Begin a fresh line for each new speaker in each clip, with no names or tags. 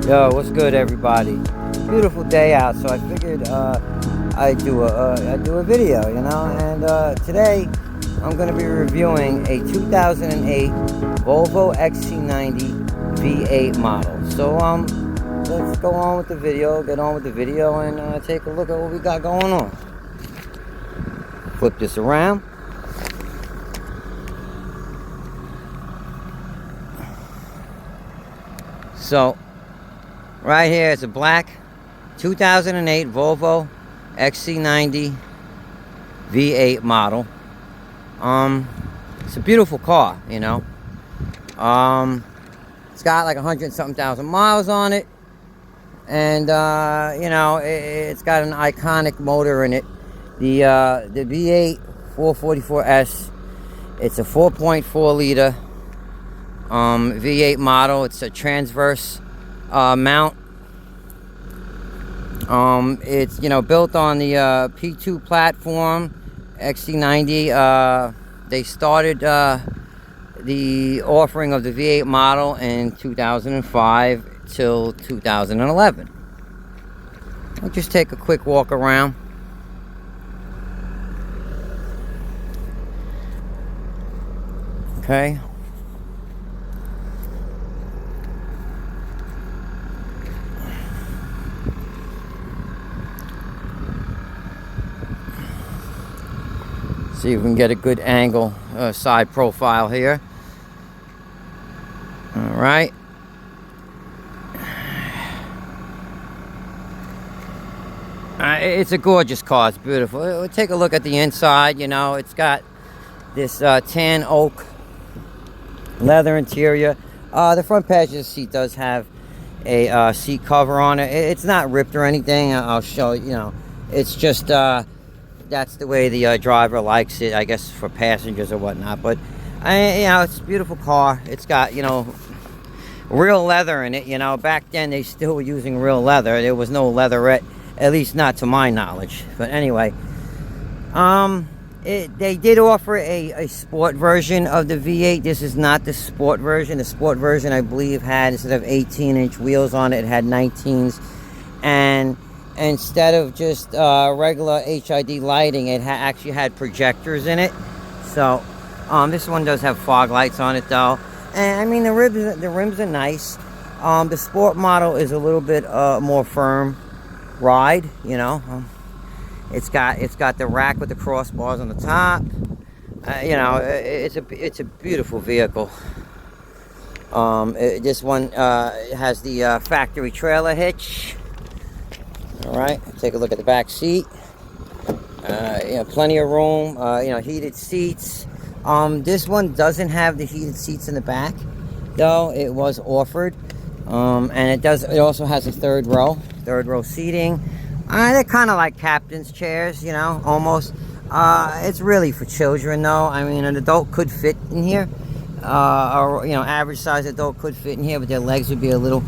Yo, what's good, everybody? Beautiful day out, so I figured I'd do a video, you know. And today I'm going to be reviewing a 2008 Volvo XC90 V8 model. So let's go on with the video, and take a look at what we got going on. Flip this around. So right here is a black 2008 Volvo XC90 V8 model. It's a beautiful car, you know. It's got like 100-something thousand miles on it, and you know, it's got an iconic motor in it. The V8 444S. It's a 4.4 liter V8 model. It's a transverse mount. It's, you know, built on the P2 platform. XC90. They started the offering of the V8 model in 2005 till 2011. I'll just take a quick walk around. Okay. See if we can get a good angle, side profile here. All right. It's a gorgeous car. It's beautiful. We'll take a look at the inside. You know, it's got this tan oak leather interior. The front passenger seat does have a seat cover on it. It's not ripped or anything. I'll show you. You know, it's just that's the way the driver likes it, I guess, for passengers or whatnot. But you know, it's a beautiful car. It's got, you know, real leather in it. You know, back then they still were using real leather. There was no leatherette, at least not to my knowledge. But anyway, they did offer a sport version of the V8. This is not the sport version. The sport version, I believe, had, instead of 18-inch wheels on it, it had 19s. And instead of just regular HID lighting, it actually had projectors in it. So this one does have fog lights on it, though. And I mean, the rims are nice. The sport model is a little bit more firm ride, you know. It's got the rack with the crossbars on the top. You know, it's a beautiful vehicle. This one has the factory trailer hitch. All right, take a look at the back seat. You know, plenty of room. You know, heated seats. This one doesn't have the heated seats in the back, though. It was offered, and it also has a third row seating. They're kind of like captain's chairs, you know, almost. It's really for children, though. I mean, an adult could fit in here, or, you know, average size adult could fit in here, but their legs would be a little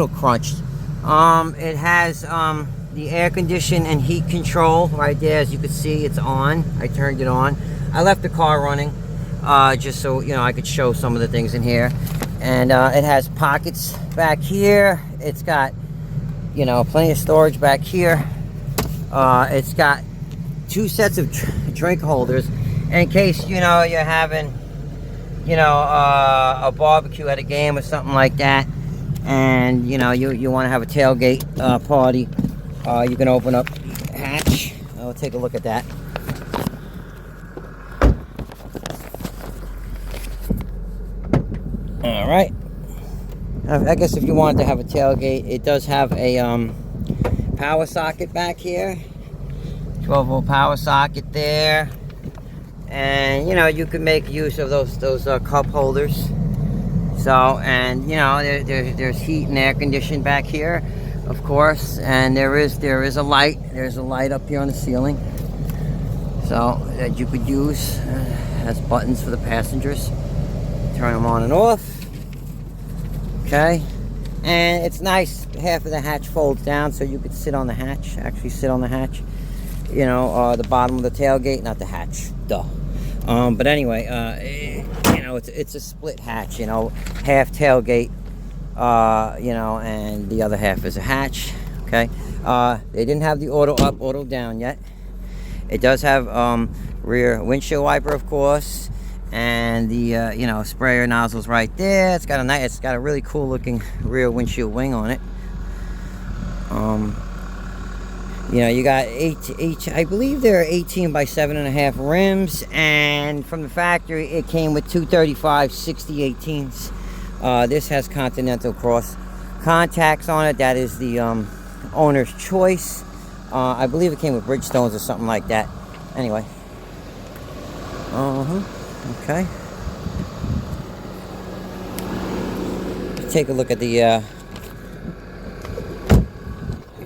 crunched. It has the air condition and heat control right there. As you can see, it's on. I turned it on. I left the car running just so, you know, I could show some of the things in here. And it has pockets back here. It's got, you know, plenty of storage back here. It's got two sets of drink holders in case, you know, you're having, you know, a barbecue at a game or something like that, and you know, you want to have a tailgate party. You can open up the hatch. I'll take a look at that. All right. I guess if you wanted to have a tailgate, it does have a power socket back here. 12-volt power socket there. And, you know, you can make use of those cup holders. So, and, you know, there's heat and air conditioning back here, of course. And there is a light. There's a light up here on the ceiling, so that you could use. Has buttons for the passengers. Turn them on and off. Okay. And it's nice, half of the hatch folds down so you could sit on the hatch, actually sit on the hatch. You know, the bottom of the tailgate, not the hatch, duh. But anyway, you know, it's a split hatch, you know, half tailgate, you know, and the other half is a hatch. Okay, they didn't have the auto up, auto down yet. It does have rear windshield wiper, of course, and the you know, sprayer nozzles right there. It's got a really cool looking rear windshield wing on it. You know, you got I believe they're 18 by 7.5 rims, and from the factory it came with 235 60/18. This has Continental cross contacts on it. That is the owner's choice. I believe it came with Bridgestones or something like that. Anyway, okay. Let's take a look at the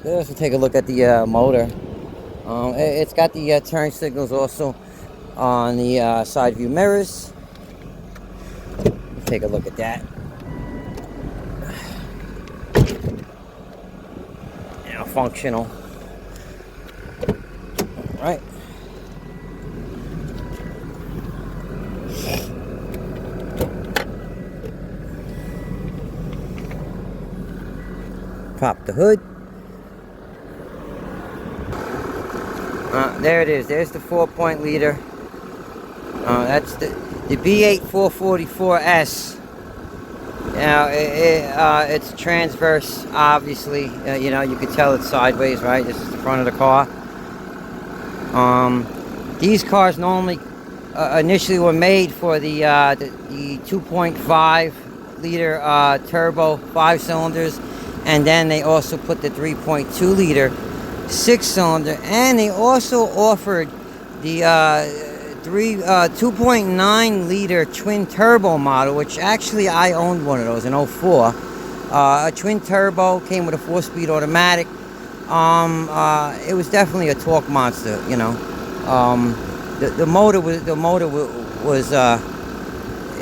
let's take a look at the motor. It's got the turn signals also on the side view mirrors. Take a look at that. Now functional. All right. Pop the hood. There it is. There's the 4-point leader. That's the B8 444S. Now it's transverse, obviously. You know, you can tell it's sideways, right? This is the front of the car. These cars normally initially were made for the 2.5 liter turbo 5 cylinders, and then they also put the 3.2 liter 6-cylinder, and they also offered the 2.9 liter twin turbo model, which actually I owned one of those in 04. A twin turbo, came with a 4-speed automatic. It was definitely a torque monster, you know. The motor was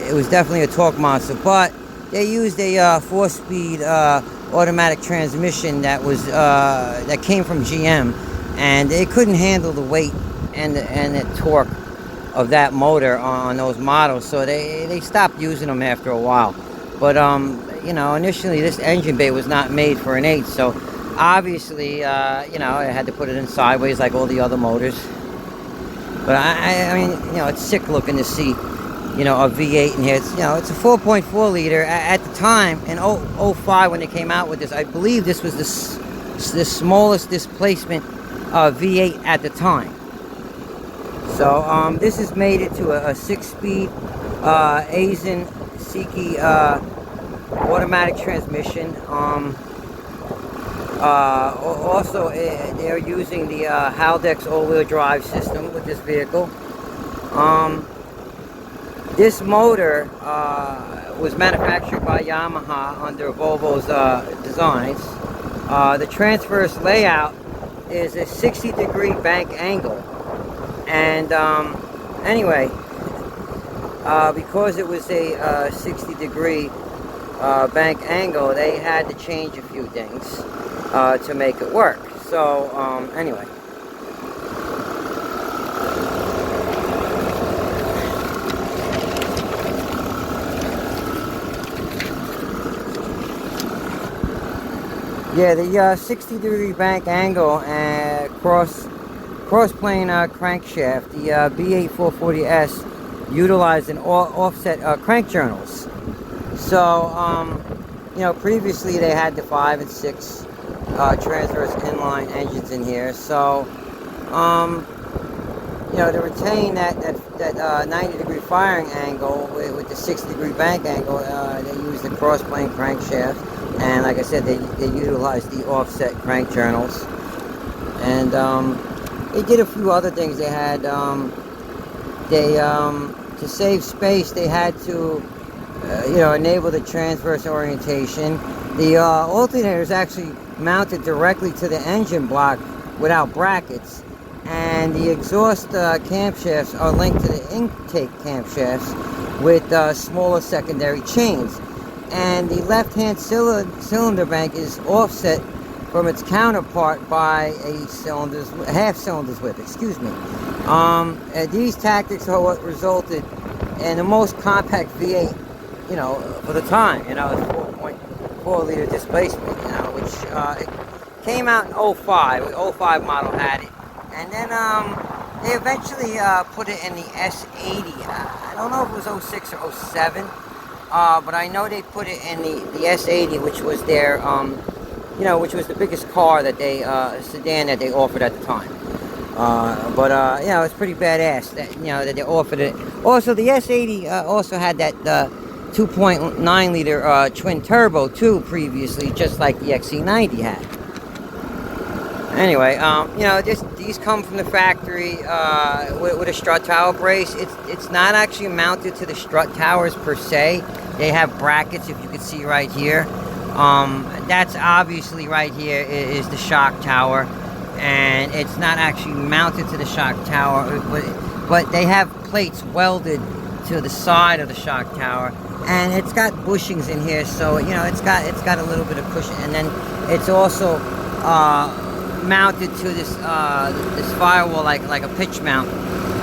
it was definitely a torque monster, but they used a 4-speed automatic transmission that was that came from GM, and they couldn't handle the weight and the torque of that motor on those models, so they stopped using them after a while. But you know, initially this engine bay was not made for an 8, so obviously you know, I had to put it in sideways like all the other motors. But I mean, you know, it's sick looking to see, you know, a V8 in here. It's, you know, it's a 4.4 liter. At the time, in 05 when they came out with this, I believe this was the smallest displacement V8 at the time. So this has made it to a 6-speed Aisin Seiki automatic transmission. Also, they're using the Haldex all-wheel drive system with this vehicle. This motor was manufactured by Yamaha under Volvo's designs. The transverse layout is a 60-degree bank angle. And anyway, because it was a 60-degree bank angle, they had to change a few things to make it work. So anyway. Yeah, the 60-degree bank angle and cross-plane crankshaft, the B8 440S utilized an offset crank journals. So, you know, previously they had the 5 and 6 transverse inline engines in here. So, you know, to retain that 90-degree firing angle with the 60-degree bank angle, they used the cross-plane crankshaft. And like I said, they utilized the offset crank journals. And they did a few other things. They had, to save space, they had to, you know, enable the transverse orientation. The alternator is actually mounted directly to the engine block without brackets. And the exhaust camshafts are linked to the intake camshafts with smaller secondary chains. And the left-hand cylinder bank is offset from its counterpart by half cylinder's width. Excuse me. These tactics are what resulted in the most compact V8, you know, for the time. You know, it's 4.4 4-liter displacement, you know, which it came out in '05. The '05 model had it, and then they eventually put it in the S80. I don't know if it was '06 or '07, but I know they put it in the S80, which was their, you know, which was the biggest car that they sedan that they offered at the time. But you know, it's pretty badass that, you know, that they offered it. Also, the S80 also had that 2.9 liter twin turbo too previously, just like the XC90 had. Anyway, you know, these come from the factory with a strut tower brace. It's not actually mounted to the strut towers per se. They have brackets, if you can see right here. That's obviously right here is the shock tower, and it's not actually mounted to the shock tower, but they have plates welded to the side of the shock tower, and it's got bushings in here, so you know it's got a little bit of cushion, and then it's also mounted to this this firewall like a pitch mount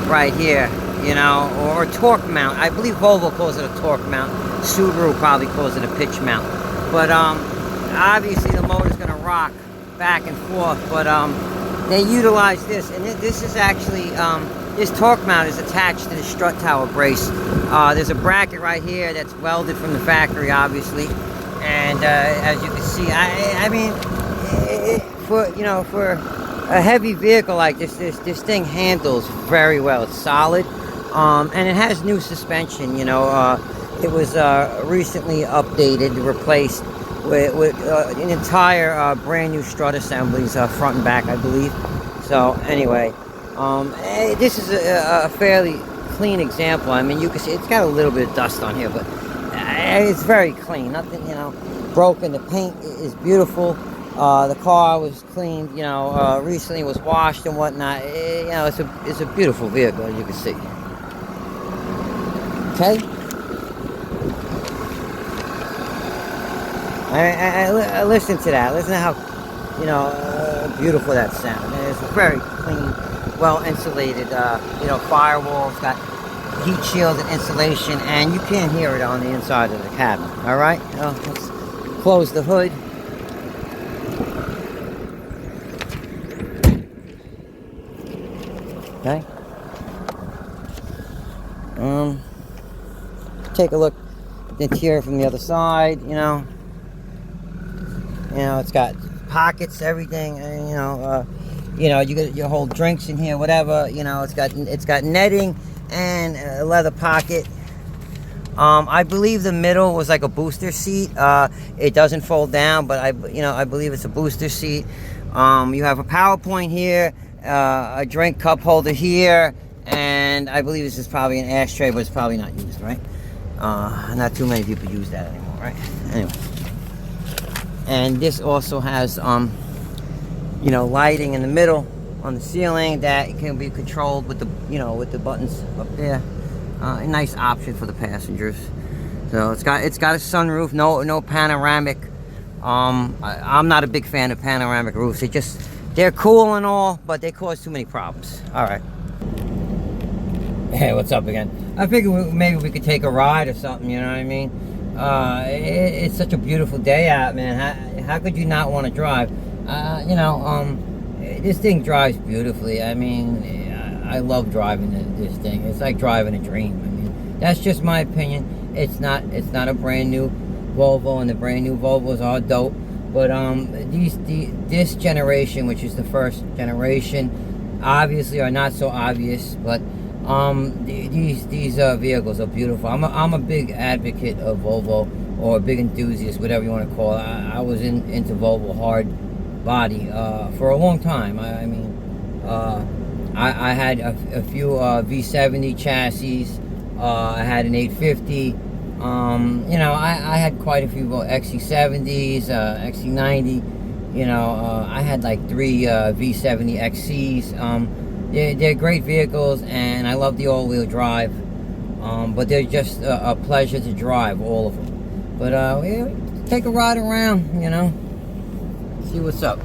right here, you know, or a torque mount. I believe Volvo calls it a torque mount. Subaru probably calls it a pitch mount. But obviously the motor's going to rock back and forth. But they utilize this, and this is actually this torque mount is attached to the strut tower brace. There's a bracket right here that's welded from the factory, obviously, and as you can see, I mean, for a heavy vehicle like this thing handles very well. It's solid, and it has new suspension. You know, it was recently updated, replaced with an entire brand new strut assemblies, front and back, I believe. So anyway, this is a fairly clean example. I mean, you can see it's got a little bit of dust on here, but it's very clean. Nothing, you know, broken. The paint is beautiful. The car was cleaned, you know, recently was washed and whatnot. You know, it's a beautiful vehicle, as you can see. Okay. I listen to that. Listen to how, you know, beautiful that sounds. It's very clean, well insulated. You know, firewalls, got heat shields and insulation, and you can't hear it on the inside of the cabin. All right, let's close the hood. Okay. Take a look at the interior from the other side. You know, it's got pockets, everything. And, you hold drinks in here, whatever. You know, it's got netting and a leather pocket. I believe the middle was like a booster seat. It doesn't fold down, but I believe it's a booster seat. You have a power point here. A drink cup holder here, and I believe this is probably an ashtray, but it's probably not used, right? Not too many people use that anymore, right? Anyway, and this also has lighting in the middle on the ceiling that can be controlled with the buttons up there. A nice option for the passengers. So it's got a sunroof, no panoramic. I'm not a big fan of panoramic roofs. They're cool and all, but they cause too many problems. All right. Hey, what's up again? I figured maybe we could take a ride or something, you know what I mean? It's such a beautiful day out, man. How could you not want to drive? This thing drives beautifully. I mean, I love driving this thing. It's like driving a dream. I mean, that's just my opinion. It's not a brand new Volvo, and the brand new Volvos are dope. But this generation, which is the first generation, obviously are not so obvious. But these vehicles are beautiful. I'm a big advocate of Volvo, or a big enthusiast, whatever you want to call it. I was into Volvo hard body for a long time. I had a few V70 chassis. I had an 850. I had quite a few XC90s, XC90. I had like 3 V70 XCs. They're great vehicles, and I love the all-wheel drive. But they're just a pleasure to drive, all of them. But take a ride around, see what's up.